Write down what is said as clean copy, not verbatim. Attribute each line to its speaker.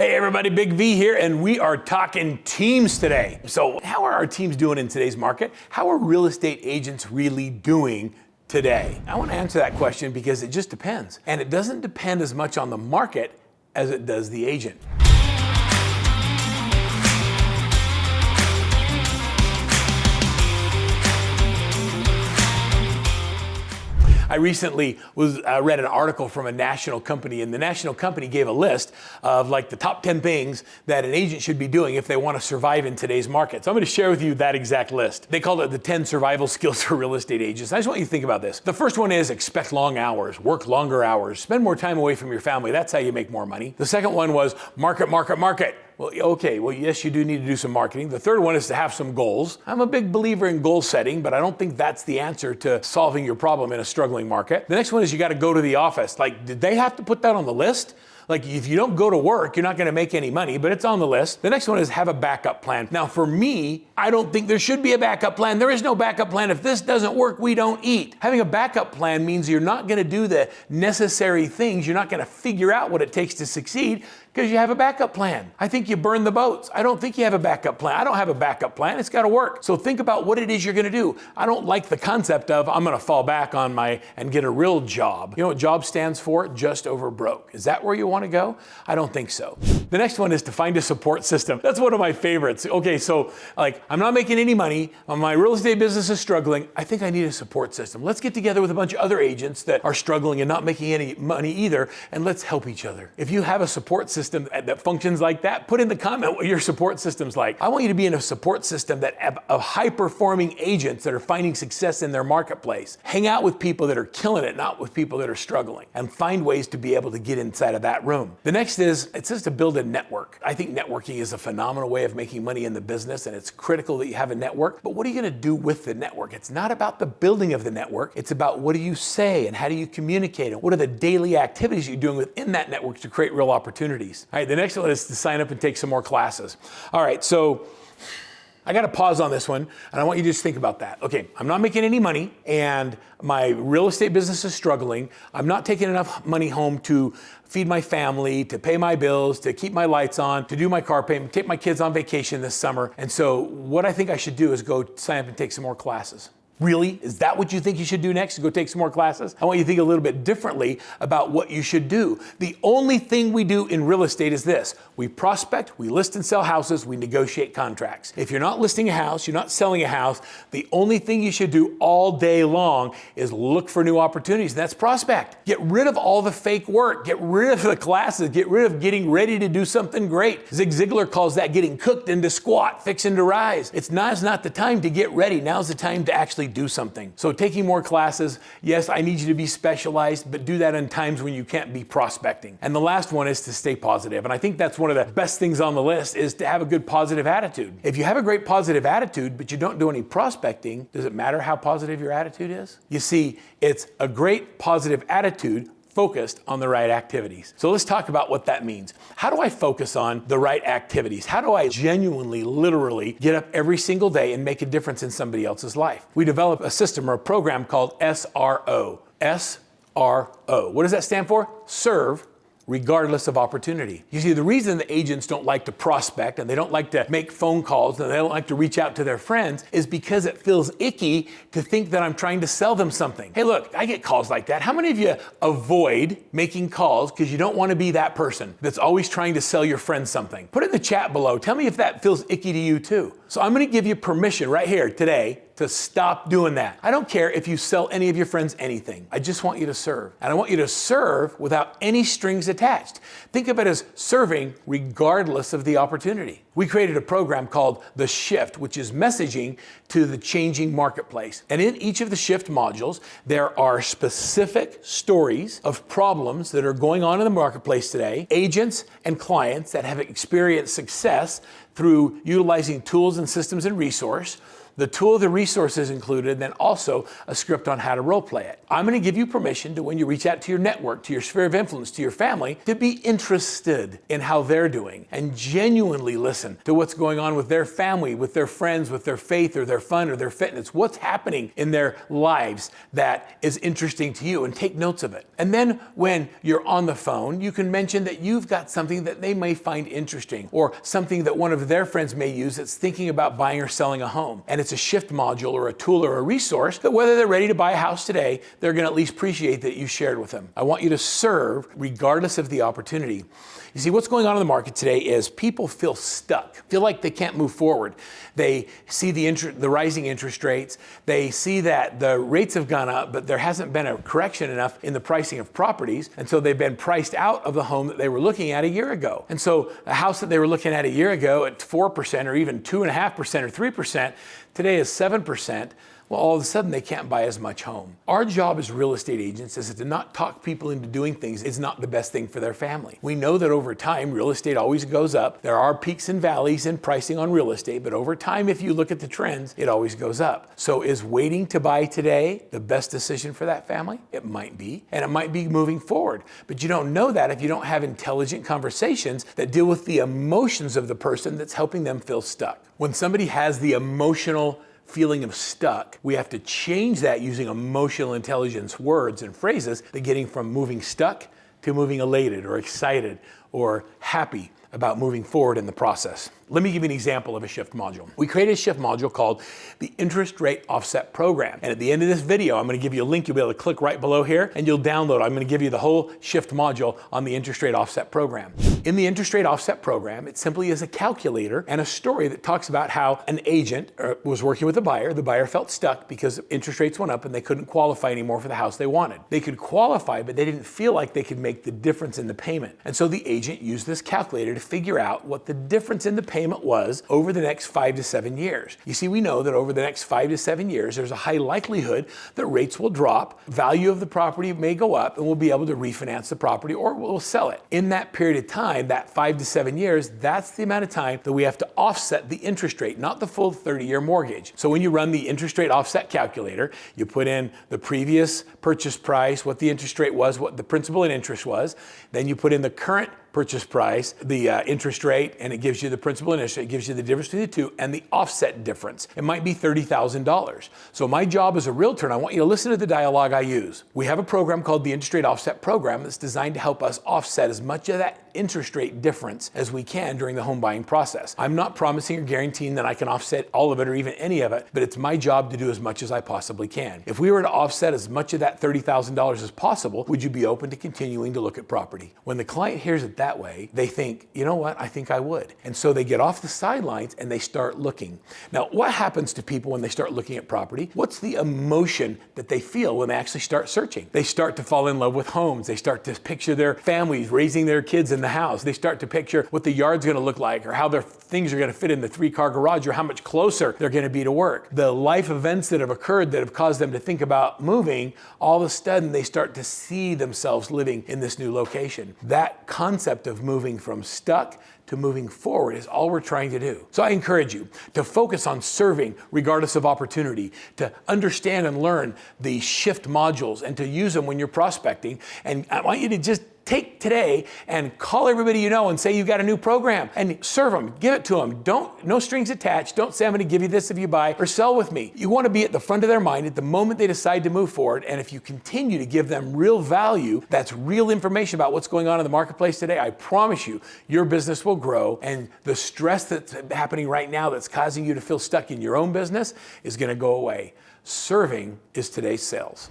Speaker 1: Hey everybody, Big V here, and we are talking teams today. So how are our teams doing in today's market? How are real estate agents really doing today? I want to answer that question because it just depends. And it doesn't depend as much on the market as it does the agent. I recently read an article from a national company, and the national company gave a list of like the top 10 things that an agent should be doing if they want to survive in today's market. So I'm going to share with you that exact list. They called it the 10 survival skills for real estate agents. I just want you to think about this. The first one is expect long hours, work longer hours, spend more time away from your family. That's how you make more money. The second one was market. Well, okay, well, yes, you do need to do some marketing. The third one is to have some goals. I'm a big believer in goal setting, but I don't think that's the answer to solving your problem in a struggling market. The next one is you got to go to the office. Like, did they have to put that on the list? Like, if you don't go to work, you're not going to make any money, but it's on the list. The next one is have a backup plan. Now, for me, I don't think there should be a backup plan. There is no backup plan. If this doesn't work, we don't eat. Having a backup plan means you're not going to do the necessary things. You're not going to figure out what it takes to succeed because you have a backup plan. I think you burn the boats. I don't think you have a backup plan. I don't have a backup plan. It's got to work. So think about what it is you're going to do. I don't like the concept of I'm going to fall back on and get a real job. You know what job stands for? Just over broke. Is that where you want to go? I don't think so. The next one is to find a support system. That's one of my favorites. Okay, so like I'm not making any money. My real estate business is struggling. I think I need a support system. Let's get together with a bunch of other agents that are struggling and not making any money either, and let's help each other. If you have a support system that functions like that, put in the comment what your support system's like. I want you to be in a support system of high-performing agents that are finding success in their marketplace. Hang out with people that are killing it, not with people that are struggling, and find ways to be able to get inside of that room. The next is, it says to build a network. I think networking is a phenomenal way of making money in the business, and it's critical that you have a network, but what are you going to do with the network? It's not about the building of the network. It's about what do you say and how do you communicate and what are the daily activities you're doing within that network to create real opportunities. All right, the next one is to sign up and take some more classes. All right, so I got to pause on this one, and I want you to just think about that. Okay, I'm not making any money, and my real estate business is struggling. I'm not taking enough money home to feed my family, to pay my bills, to keep my lights on, to do my car payment, take my kids on vacation this summer. And so what I think I should do is go sign up and take some more classes. Really? Is that what you think you should do next? Go take some more classes? I want you to think a little bit differently about what you should do. The only thing we do in real estate is this. We prospect, we list and sell houses, we negotiate contracts. If you're not listing a house, you're not selling a house, the only thing you should do all day long is look for new opportunities. And that's prospect. Get rid of all the fake work. Get rid of the classes. Get rid of getting ready to do something great. Zig Ziglar calls that getting cooked into squat, fixing to rise. Now's not the time to get ready. Now's the time to actually do something. So taking more classes, yes, I need you to be specialized, but do that in times when you can't be prospecting. And the last one is to stay positive. And I think that's one of the best things on the list is to have a good positive attitude. If you have a great positive attitude, but you don't do any prospecting, does it matter how positive your attitude is? You see, it's a great positive attitude focused on the right activities. So let's talk about what that means. How do I focus on the right activities? How do I genuinely, literally get up every single day and make a difference in somebody else's life? We developed a system or a program called SRO. SRO. What does that stand for? Serve regardless of opportunity. You see, the reason the agents don't like to prospect and they don't like to make phone calls and they don't like to reach out to their friends is because it feels icky to think that I'm trying to sell them something. Hey, look, I get calls like that. How many of you avoid making calls because you don't want to be that person that's always trying to sell your friends something? Put it in the chat below. Tell me if that feels icky to you too. So I'm going to give you permission right here today to stop doing that. I don't care if you sell any of your friends anything. I just want you to serve. And I want you to serve without any strings attached. Think of it as serving regardless of the opportunity. We created a program called The Shift, which is messaging to the changing marketplace. And in each of the Shift modules, there are specific stories of problems that are going on in the marketplace today, agents and clients that have experienced success through utilizing tools and systems and resource The tool, the resources included, and then also a script on how to role play it. I'm going to give you permission to, when you reach out to your network, to your sphere of influence, to your family, to be interested in how they're doing and genuinely listen to what's going on with their family, with their friends, with their faith or their fun or their fitness, what's happening in their lives that is interesting to you, and take notes of it. And then when you're on the phone, you can mention that you've got something that they may find interesting, or something that one of their friends may use that's thinking about buying or selling a home. And it's a shift module or a tool or a resource that whether they're ready to buy a house today, they're going to at least appreciate that you shared with them. I want you to serve regardless of the opportunity. You see, what's going on in the market today is people feel stuck, feel like they can't move forward. They see the rising interest rates. They see that the rates have gone up, but there hasn't been a correction enough in the pricing of properties. And so they've been priced out of the home that they were looking at a year ago. And so a house that they were looking at a year ago at 4% or even 2.5% or 3%, today is 7%. Well, all of a sudden they can't buy as much home. Our job as real estate agents is to not talk people into doing things is not the best thing for their family. We know that over time, real estate always goes up. There are peaks and valleys in pricing on real estate, but over time, if you look at the trends, it always goes up. So is waiting to buy today the best decision for that family? It might be, and it might be moving forward. But you don't know that if you don't have intelligent conversations that deal with the emotions of the person that's helping them feel stuck. When somebody has the emotional feeling of stuck, we have to change that using emotional intelligence words and phrases, that getting from moving stuck to moving elated or excited or happy about moving forward in the process. Let me give you an example of a shift module. We created a shift module called the Interest Rate Offset Program. And at the end of this video, I'm going to give you a link. You'll be able to click right below here and you'll download it. I'm going to give you the whole shift module on the Interest Rate Offset Program. In the Interest Rate Offset Program, it simply is a calculator and a story that talks about how an agent was working with a buyer. The buyer felt stuck because interest rates went up and they couldn't qualify anymore for the house they wanted. They could qualify, but they didn't feel like they could make the difference in the payment. And so the agent used this calculator to figure out what the difference in the payment was over the next 5 to 7 years. You see, we know that over the next 5 to 7 years, there's a high likelihood that rates will drop, value of the property may go up, and we'll be able to refinance the property or we'll sell it. In that period of time, that 5 to 7 years, that's the amount of time that we have to offset the interest rate, not the full 30-year mortgage. So when you run the interest rate offset calculator, you put in the previous purchase price, what the interest rate was, what the principal and interest was, then you put in the current purchase price, the interest rate, and it gives you the principal and interest rate. It gives you the difference between the two and the offset difference. It might be $30,000. So my job as a realtor, and I want you to listen to the dialogue I use. We have a program called the Interest Rate Offset Program that's designed to help us offset as much of that interest rate difference as we can during the home buying process. I'm not promising or guaranteeing that I can offset all of it or even any of it, but it's my job to do as much as I possibly can. If we were to offset as much of that $30,000 as possible, would you be open to continuing to look at property? When the client hears it that way, they think, you know what, I think I would. And so they get off the sidelines and they start looking. Now, what happens to people when they start looking at property? What's the emotion that they feel when they actually start searching? They start to fall in love with homes. They start to picture their families raising their kids in the house. They start to picture what the yard's going to look like or how their things are going to fit in the 3-car garage or how much closer they're going to be to work. The life events that have occurred that have caused them to think about moving, all of a sudden they start to see themselves living in this new location. That concept of moving from stuck to moving forward is all we're trying to do. So I encourage you to focus on serving regardless of opportunity, to understand and learn the shift modules and to use them when you're prospecting. And I want you to just take today and call everybody you know and say you've got a new program and serve them, give it to them. No strings attached. Don't say I'm going to give you this if you buy or sell with me. You want to be at the front of their mind at the moment they decide to move forward. And if you continue to give them real value, that's real information about what's going on in the marketplace today, I promise you, your business will grow. And the stress that's happening right now that's causing you to feel stuck in your own business is going to go away. Serving is today's sales.